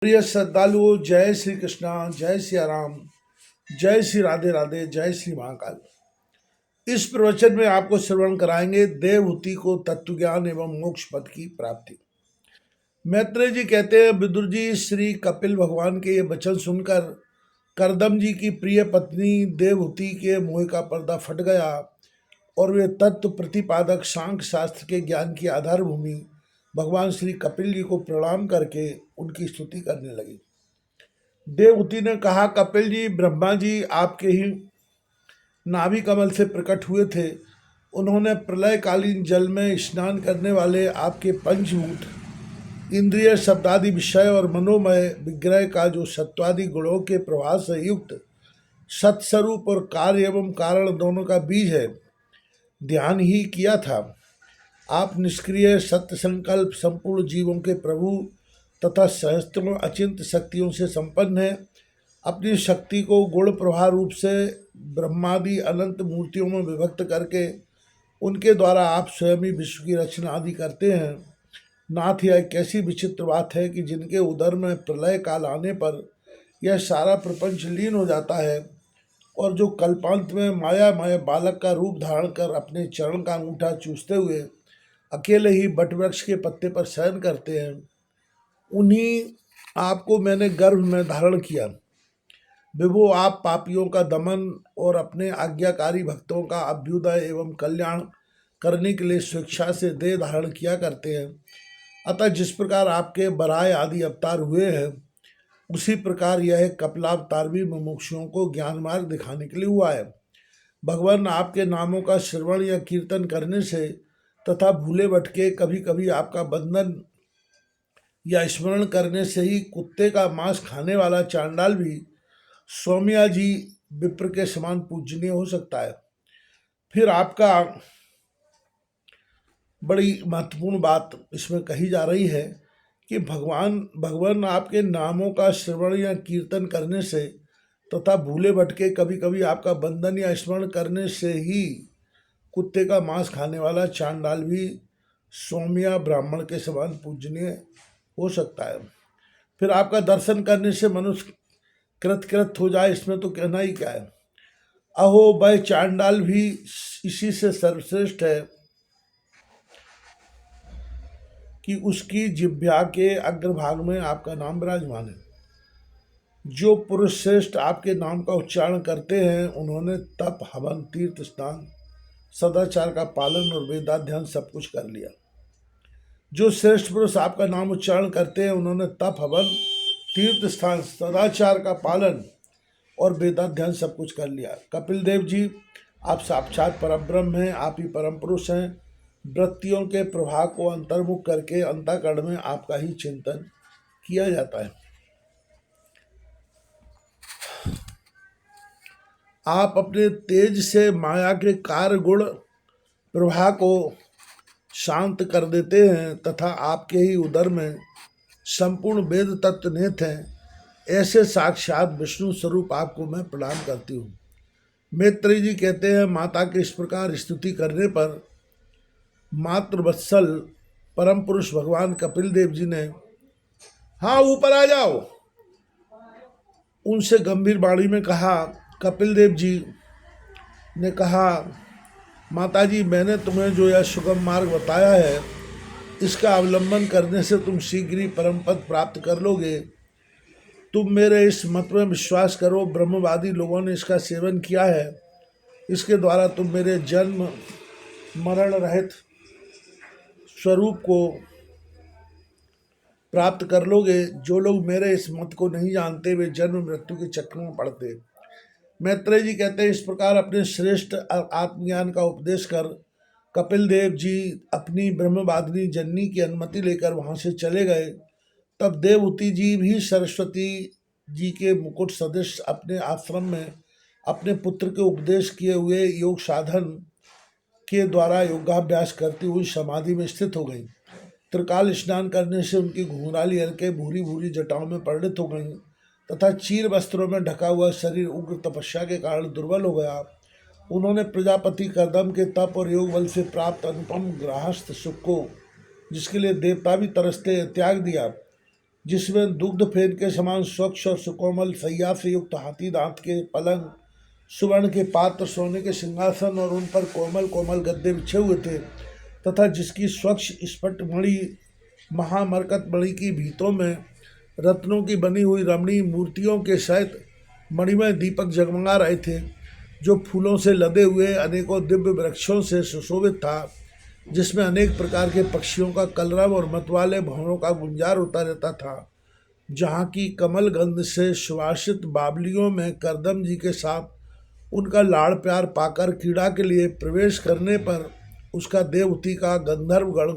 प्रिय श्रद्धालुओं, जय श्री कृष्णा, जय सिया राम, जय श्री राधे राधे, जय श्री महाकाल। इस प्रवचन में आपको श्रवण कराएंगे देवहूति को तत्व ज्ञान एवं मोक्ष पद की प्राप्ति। मैत्रेय जी कहते हैं, विदुर जी श्री कपिल भगवान के ये वचन सुनकर करदम जी की प्रिय पत्नी देवहूति के मोह का पर्दा फट गया और वे तत्व प्रतिपादक सांख्य शास्त्र के ज्ञान की आधार भूमि भगवान श्री कपिल जी को प्रणाम करके उनकी स्तुति करने लगी। देवहूति ने कहा, कपिल जी, ब्रह्मा जी आपके ही नाभि कमल से प्रकट हुए थे। उन्होंने प्रलयकालीन जल में स्नान करने वाले आपके पंचभूत इंद्रिय शब्दादि विषय और मनोमय विग्रह का जो सत्वादि गुणों के प्रवाह से युक्त सत्स्वरूप और कार्य एवं कारण दोनों का बीज है ध्यान ही किया था। आप निष्क्रिय सत्य संकल्प संपूर्ण जीवों के प्रभु तथा सहस्त्रों अचिंत शक्तियों से संपन्न है। अपनी शक्ति को गुण प्रवाह रूप से ब्रह्मादि अनंत मूर्तियों में विभक्त करके उनके द्वारा आप स्वयं ही विश्व की रचना आदि करते हैं। नाथ, यह कैसी विचित्र बात है कि जिनके उदर में प्रलय काल आने पर यह सारा प्रपंच लीन हो जाता है और जो कल्पांत में मायामय बालक का रूप धारण कर अपने चरण का अंगूठा चूसते हुए अकेले ही बटवृक्ष के पत्ते पर शयन करते हैं, उन्हीं आपको मैंने गर्भ में धारण किया। विभो, आप पापियों का दमन और अपने आज्ञाकारी भक्तों का अभ्युदय एवं कल्याण करने के लिए स्वेच्छा से देह धारण किया करते हैं। अतः जिस प्रकार आपके बराय आदि अवतार हुए हैं, उसी प्रकार यह कपिलावतार भी मुमुक्षुओं को ज्ञान मार्ग दिखाने के लिए हुआ है। भगवान, आपके नामों का श्रवण या कीर्तन करने से तथा भूले भटके कभी कभी आपका बंधन या स्मरण करने से ही कुत्ते का मांस खाने वाला चांडाल भी सौम्या जी विप्र के समान पूजनीय हो सकता है। फिर आपका बड़ी महत्वपूर्ण बात इसमें कही जा रही है कि भगवान आपके नामों का श्रवण या कीर्तन करने से तथा भूले भटके कभी कभी आपका बंधन या स्मरण करने से ही कुत्ते का मांस खाने वाला चांडाल भी सौम्या ब्राह्मण के समान पूजनीय हो सकता है। फिर आपका दर्शन करने से मनुष्य कृत हो जाए, इसमें तो कहना ही क्या है। अहो, वह चांडाल भी इसी से सर्वश्रेष्ठ है कि उसकी जिह्वा के अग्रभाग में आपका नाम विराजमान है। जो पुरुष श्रेष्ठ आपके नाम का उच्चारण करते हैं, उन्होंने तप, हवन, तीर्थ स्नान, सदाचार का पालन और वेदाध्ययन सब कुछ कर लिया। जो श्रेष्ठ पुरुष आपका नाम उच्चारण करते हैं, उन्होंने तप, हवन, तीर्थ स्थान, सदाचार का पालन और वेदाध्ययन सब कुछ कर लिया। कपिल देव जी, आप साक्षात परब्रह्म हैं, आप ही परम पुरुष हैं। वृत्तियों के प्रभाव को अंतर्मुख करके अंतःकरण में आपका ही चिंतन किया जाता है। आप अपने तेज से माया के कार्य गुण प्रवाह को शांत कर देते हैं तथा आपके ही उदर में संपूर्ण वेद तत्व निहित हैं। ऐसे साक्षात विष्णु स्वरूप आपको मैं प्रणाम करती हूँ। मैत्रेय जी कहते हैं, माता के इस प्रकार स्तुति करने पर मातृवत्सल परम पुरुष भगवान कपिल देव जी ने, हाँ ऊपर आ जाओ, उनसे गंभीर वाणी में कहा। कपिल देव जी ने कहा, माता जी, मैंने तुम्हें जो यह सुगम मार्ग बताया है, इसका अवलंबन करने से तुम शीघ्र ही परम पद प्राप्त कर लोगे। तुम मेरे इस मत में विश्वास करो। ब्रह्मवादी लोगों ने इसका सेवन किया है। इसके द्वारा तुम मेरे जन्म मरण रहित स्वरूप को प्राप्त कर लोगे। जो लोग मेरे इस मत को नहीं जानते, वे जन्म मृत्यु के चक्र में पड़ते। मैत्रेय जी कहते हैं, इस प्रकार अपने श्रेष्ठ आत्मज्ञान का उपदेश कर कपिल देव जी अपनी ब्रह्मवादिनी जननी की अनुमति लेकर वहाँ से चले गए। तब देवहूति जी भी सरस्वती जी के मुकुट सदृश अपने आश्रम में अपने पुत्र के उपदेश किए हुए योग साधन के द्वारा योगाभ्यास करती हुई समाधि में स्थित हो गई। त्रिकाल स्नान करने से उनकी घुंघराली हल्के भूरी भूरी जटाओं में परिणित हो गई तथा चीर वस्त्रों में ढका हुआ शरीर उग्र तपस्या के कारण दुर्बल हो गया। उन्होंने प्रजापति करदम के तप और योग बल से प्राप्त अनुपम गृहस्थ सुख को, जिसके लिए देवता भी तरसते, त्याग दिया। जिसमें दुग्ध फेन के समान स्वच्छ और सुकोमल सैया से युक्त हाथी दांत के पलंग, सुवर्ण के पात्र, सोने के सिंहासन और उन पर कोमल कोमल गद्दे बिछे हुए थे, तथा जिसकी स्वच्छ स्फट मणि महामरकत मणि की भीतों में रत्नों की बनी हुई रमणीय मूर्तियों के सहित मणिमय दीपक जगमगा रहे थे, जो फूलों से लदे हुए अनेकों दिव्य वृक्षों से सुशोभित था, जिसमें अनेक प्रकार के पक्षियों का कलरव और मतवाले भंवरों का गुंजार होता रहता था, जहाँ की कमल गंध से सुवासित बावलियों में करदम जी के साथ उनका लाड़ प्यार पाकर कीड़ा के लिए प्रवेश करने पर उसका देवहूति का गंधर्व गण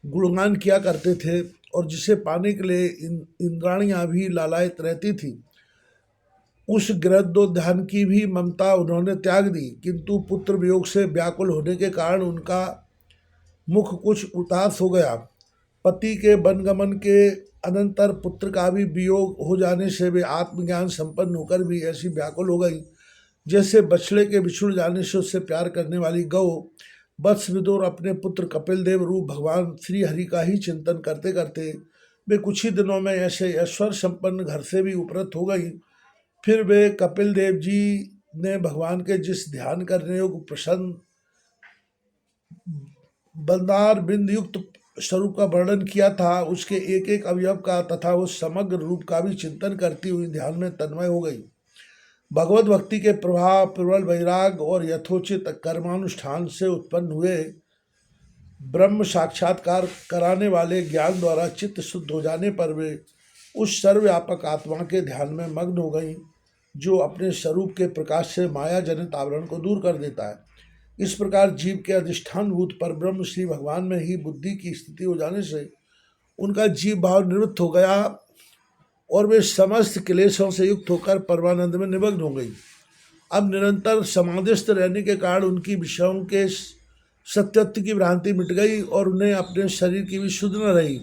गुणगान किया करते थे, और जिसे पाने के लिए इंद्राणियां भी लालायित रहती थी। उस गृहोद्यान की भी ममता उन्होंने त्याग दी, किंतु पुत्र वियोग से व्याकुल होने के कारण उनका मुख कुछ उदास हो गया। पति के वनगमन के अनंतर पुत्र का भी वियोग हो जाने से वे आत्मज्ञान संपन्न होकर भी ऐसी व्याकुल हो गई, जैसे बछड़े के बिछुड़ जाने से उससे प्यार करने वाली गौ वत्स विदुर अपने पुत्र कपिल देव रूप भगवान श्री हरि का ही चिंतन करते करते वे कुछ ही दिनों में ऐसे ऐश्वर्य संपन्न घर से भी उपरत हो गई। फिर वे कपिल देव जी ने भगवान के जिस ध्यान करने योग्य प्रसन्न बंदार बिंद युक्त स्वरूप का वर्णन किया था, उसके एक एक अवयव का तथा उस समग्र रूप का भी चिंतन करती हुई ध्यान में तन्मय हो गई। भगवत भक्ति के प्रभाव, प्रबल वैराग और यथोचित कर्मानुष्ठान से उत्पन्न हुए ब्रह्म साक्षात्कार कराने वाले ज्ञान द्वारा चित्त शुद्ध हो जाने पर वे उस सर्वव्यापक आत्मा के ध्यान में मग्न हो गई, जो अपने स्वरूप के प्रकाश से माया जनित आवरण को दूर कर देता है। इस प्रकार जीव के अधिष्ठानभूत पर ब्रह्म श्री भगवान में ही बुद्धि की स्थिति हो जाने से उनका जीव भाव निवृत्त हो गया और वे समस्त क्लेशों से युक्त होकर परमानंद में निमग्न हो गई। अब निरंतर समाधिस्थ रहने के कारण उनकी विषयों के सत्यत्व की भ्रांति मिट गई और उन्हें अपने शरीर की भी शुद्ध न रही।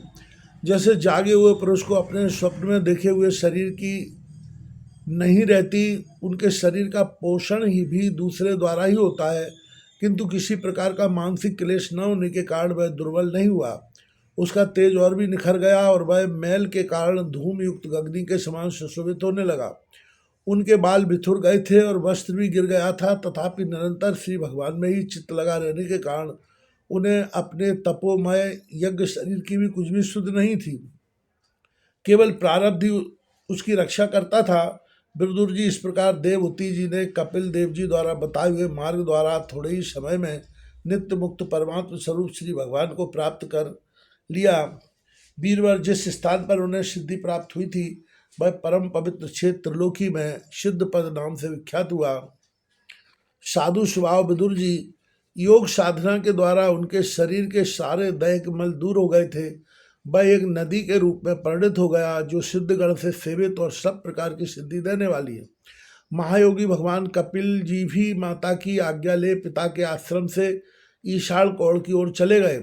जैसे जागे हुए पुरुष को अपने स्वप्न में देखे हुए शरीर की नहीं रहती, उनके शरीर का पोषण ही भी दूसरे द्वारा ही होता है, किंतु किसी प्रकार का मानसिक क्लेश न होने के कारण वह दुर्बल नहीं हुआ। उसका तेज और भी निखर गया और वह मैल के कारण धूम युक्त अग्नि के समान सुशोभित होने लगा। उनके बाल बिथुर गए थे और वस्त्र भी गिर गया था, तथापि निरंतर श्री भगवान में ही चित्त लगा रहने के कारण उन्हें अपने तपोमय यज्ञ शरीर की भी कुछ भी सुध नहीं थी। केवल प्रारब्ध ही उसकी रक्षा करता था। विदुर जी, इस प्रकार देवहूति जी ने कपिल देव जी द्वारा बताए हुए मार्ग द्वारा थोड़े ही समय में नित्य मुक्त परमात्म स्वरूप श्री भगवान को प्राप्त कर लिया। वीरवर जिस स्थान पर उन्हें सिद्धि प्राप्त हुई थी वह परम पवित्र क्षेत्र त्रिलोकी में सिद्ध पद नाम से विख्यात हुआ। साधु स्वभाव विदुर जी योग साधना के द्वारा उनके शरीर के सारे दैहिक मल दूर हो गए थे। वह एक नदी के रूप में परिणत हो गया, जो सिद्धगण से सेवित और सब प्रकार की सिद्धि देने वाली है। महायोगी भगवान कपिल जी भी माता की आज्ञा ले पिता के आश्रम से ईशाल कोण की ओर चले गए।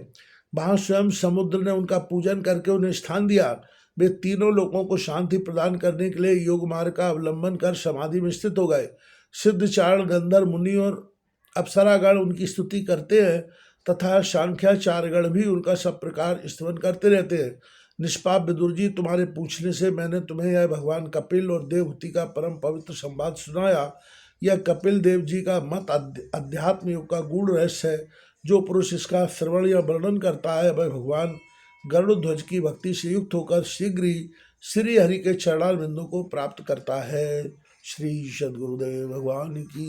वहाँ स्वयं समुद्र ने उनका पूजन करके उन्हें स्थान दिया। वे तीनों लोगों को शांति प्रदान करने के लिए योग मार्ग का अवलंबन कर समाधि में स्थित हो गए। सिद्धचारण गंधर्व मुनि और अप्सरागण उनकी स्तुति करते हैं तथा सांख्याचार्यगण भी उनका सब प्रकार स्तवन करते रहते हैं। निष्पाप विदुर जी, तुम्हारे पूछने से मैंने तुम्हें यह भगवान कपिल और देवहूति का परम पवित्र संवाद सुनाया। यह कपिल देव जी का मत अध्यात्म योग का गूढ़ रहस्य है। जो पुरुष इसका श्रवण या वर्णन करता है वह भगवान गरुड़ध्वज की भक्ति से युक्त होकर शीघ्र ही श्री हरि के चरणारविंदों को प्राप्त करता है। श्री सद्गुरुदेव भगवान की